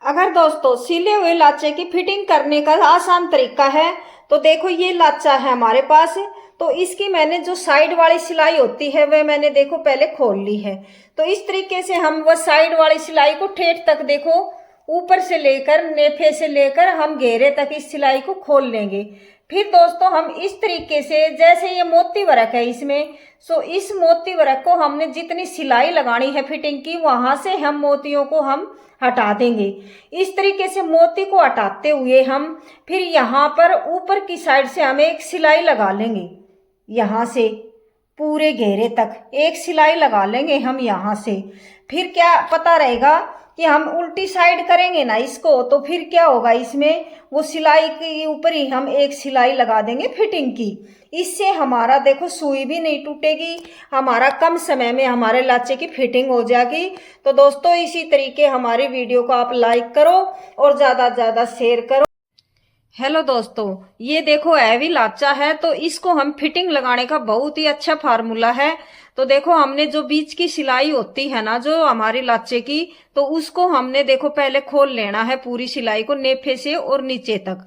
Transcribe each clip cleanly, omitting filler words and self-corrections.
अगर दोस्तों सिले हुए लाचे की फिटिंग करने का आसान तरीका है तो देखो ये लाचा है हमारे पास। तो इसकी मैंने जो साइड वाली सिलाई होती है वह मैंने देखो पहले खोल ली है। तो इस तरीके से हम वह साइड वाली सिलाई को ठेठ तक देखो ऊपर से लेकर नेफे से लेकर हम घेरे तक इस सिलाई को खोल लेंगे। फिर दोस्तों हम इस तरीके से जैसे ये मोती वर्क है इसमें, सो इस मोती वर्क को हमने जितनी सिलाई लगानी है फिटिंग की वहां से हम मोतियों को हम हटा देंगे। इस तरीके से मोती को हटाते हुए हम फिर यहाँ पर ऊपर की साइड से हम एक सिलाई लगा लेंगे। यहाँ से पूरे घेरे तक एक सिलाई लगा लेंगे हम यहाँ से। फिर क्या पता रहेगा कि हम उल्टी साइड करेंगे ना इसको, तो फिर क्या होगा इसमें वो सिलाई के ऊपर ही हम एक सिलाई लगा देंगे फिटिंग की। इससे हमारा देखो सुई भी नहीं टूटेगी, हमारा कम समय में हमारे लाचे की फिटिंग हो जाएगी। तो दोस्तों इसी तरीके हमारी वीडियो को आप लाइक करो और ज़्यादा से ज़्यादा शेयर करो। हेलो दोस्तों, ये देखो हैवी लाचा है तो इसको हम फिटिंग लगाने का बहुत ही अच्छा फार्मूला है। तो देखो हमने जो बीच की सिलाई होती है ना जो हमारी लाचे की, तो उसको हमने देखो पहले खोल लेना है पूरी सिलाई को नेफे से और नीचे तक।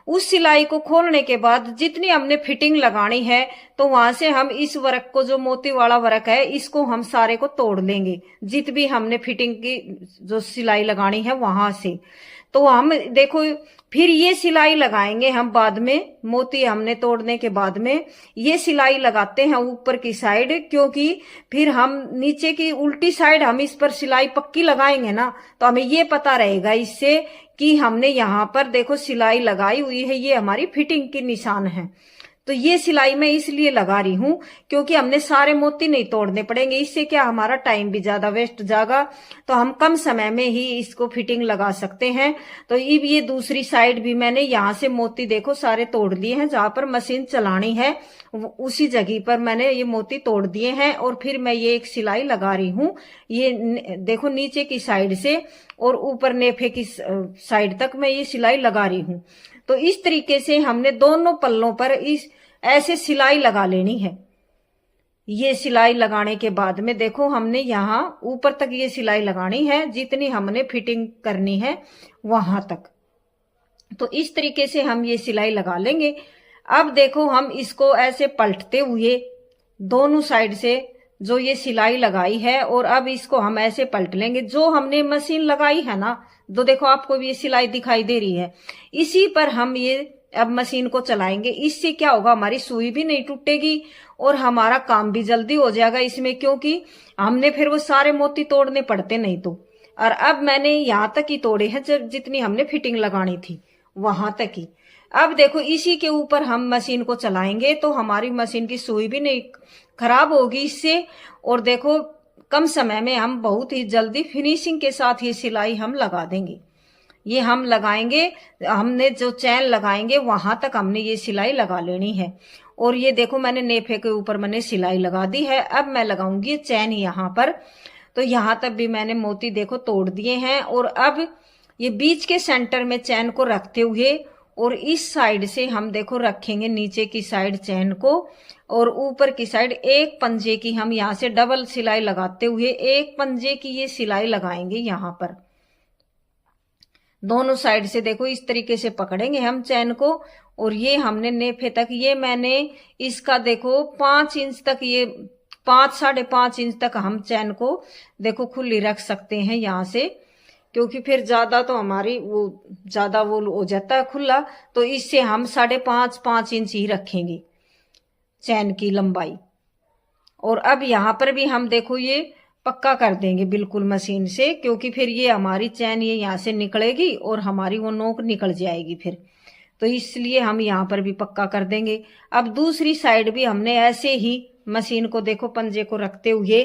उस सिलाई को खोलने के बाद जितनी हमने फिटिंग लगानी है तो वहां से हम इस वर्क को जो मोती वाला वर्क है इसको हम सारे को तोड़ लेंगे, जित भी हमने फिटिंग की जो सिलाई लगानी है वहां से। तो हम देखो फिर ये सिलाई लगाएंगे हम बाद में, मोती हमने तोड़ने के बाद में ये सिलाई लगाते हैं ऊपर की साइड, क्योंकि फिर हम नीचे की उल्टी साइड हम इस पर सिलाई पक्की लगाएंगे ना तो हमें ये पता रहेगा इससे कि हमने यहाँ पर देखो सिलाई लगाई हुई है, ये हमारी फिटिंग की निशान है। तो ये सिलाई मैं इसलिए लगा रही हूं क्योंकि हमने सारे मोती नहीं तोड़ने पड़ेंगे, इससे क्या हमारा टाइम भी ज्यादा वेस्ट जाएगा, तो हम कम समय में ही इसको फिटिंग लगा सकते हैं। तो ये दूसरी साइड भी मैंने यहाँ से मोती देखो सारे तोड़ लिए हैं, जहां पर मशीन चलानी है उसी जगह पर मैंने ये मोती तोड़ दिए हैं। और फिर मैं ये एक सिलाई लगा रही हूँ, ये देखो नीचे की साइड से और ऊपर नेफे की साइड तक मैं ये सिलाई लगा रही हूँ। तो इस तरीके से हमने दोनों पल्लों पर इस ऐसे सिलाई लगा लेनी है। ये सिलाई लगाने के बाद में देखो हमने यहाँ ऊपर तक ये सिलाई लगानी है जितनी हमने फिटिंग करनी है वहां तक। तो इस तरीके से हम ये सिलाई लगा लेंगे। अब देखो हम इसको ऐसे पलटते हुए दोनों साइड से जो ये सिलाई लगाई है और अब इसको हम ऐसे पलट लेंगे। जो हमने मशीन लगाई है ना, तो देखो आपको भी ये सिलाई दिखाई दे रही है, इसी पर हम ये अब मशीन को चलाएंगे। इससे क्या होगा हमारी सुई भी नहीं टूटेगी और हमारा काम भी जल्दी हो जाएगा इसमें, क्योंकि हमने फिर वो सारे मोती तोड़ने पड़ते नहीं तो। और अब मैंने यहाँ तक ही तोड़े हैं जब जितनी हमने फिटिंग लगानी थी वहां तक ही। अब देखो इसी के ऊपर हम मशीन को चलाएंगे तो हमारी मशीन की सुई भी नहीं खराब होगी इससे। और देखो कम समय में हम बहुत ही जल्दी फिनिशिंग के साथ ये सिलाई हम लगा देंगे। ये हम लगाएंगे, हमने जो चैन लगाएंगे वहां तक हमने ये सिलाई लगा लेनी है। और ये देखो मैंने नेफे के ऊपर मैंने सिलाई लगा दी है। अब मैं लगाऊंगी चैन यहाँ पर। तो यहाँ तक भी मैंने मोती देखो तोड़ दिए हैं। और अब ये बीच के सेंटर में चैन को रखते हुए और इस साइड से हम देखो रखेंगे नीचे की साइड चैन को और ऊपर की साइड एक पंजे की हम यहाँ से डबल सिलाई लगाते हुए एक पंजे की ये सिलाई लगाएंगे यहाँ पर। दोनों साइड से देखो इस तरीके से पकड़ेंगे हम चैन को। और ये हमने नेफे तक ये मैंने इसका देखो 5 इंच तक, ये 5 साढ़े 5 इंच तक हम चैन को देखो खुली रख सकते हैं यहाँ से, क्योंकि फिर ज्यादा तो हमारी वो ज्यादा वो हो जाता है खुला। तो इससे हम 5.5 इंच ही रखेंगे चैन की लंबाई। और अब यहाँ पर भी हम देखो ये पक्का कर देंगे बिल्कुल मशीन से, क्योंकि फिर ये हमारी चैन ये यहाँ से निकलेगी और हमारी वो नोक निकल जाएगी फिर, तो इसलिए हम यहाँ पर भी पक्का कर देंगे। अब दूसरी साइड भी हमने ऐसे ही मशीन को देखो पंजे को रखते हुए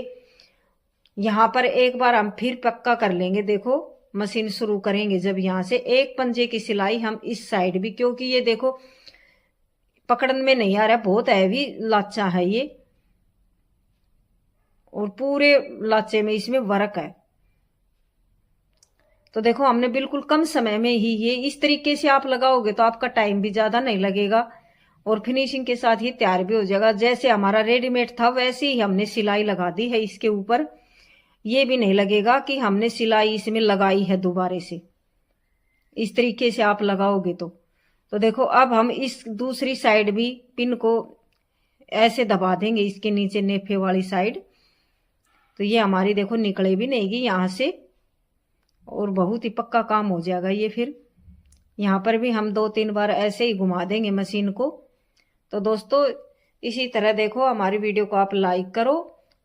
यहाँ पर एक बार हम फिर पक्का कर लेंगे। देखो मशीन शुरू करेंगे जब यहाँ से एक पंजे की सिलाई हम इस साइड भी, क्योंकि ये देखो पकड़न में नहीं आ रहा, बहुत हैवी लाचा है ये और पूरे लाचे में इसमें वर्क है। तो देखो हमने बिल्कुल कम समय में ही ये इस तरीके से आप लगाओगे तो आपका टाइम भी ज्यादा नहीं लगेगा और फिनिशिंग के साथ ये तैयार भी हो जाएगा। जैसे हमारा रेडीमेड था वैसे ही हमने सिलाई लगा दी है इसके ऊपर, ये भी नहीं लगेगा कि हमने सिलाई इसमें लगाई है दोबारे से। इस तरीके से आप लगाओगे तो देखो अब हम इस दूसरी साइड भी पिन को ऐसे दबा देंगे, इसके नीचे नेफे वाली साइड। तो ये हमारी देखो निकले भी नहीं यहाँ से, और बहुत ही पक्का काम हो जाएगा ये। फिर यहाँ पर भी हम 2-3 बार ऐसे ही घुमा देंगे मशीन को। तो दोस्तों इसी तरह देखो हमारी वीडियो को आप लाइक करो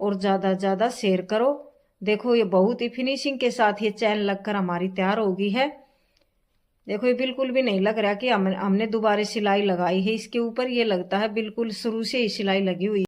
और ज़्यादा से ज़्यादा शेयर करो। देखो ये बहुत ही फिनिशिंग के साथ ये चैन लगकर हमारी तैयार हो गई है। देखो ये बिल्कुल भी नहीं लग रहा कि हमने दोबारा सिलाई लगाई है इसके ऊपर, ये लगता है बिल्कुल शुरू से ही सिलाई लगी हुई।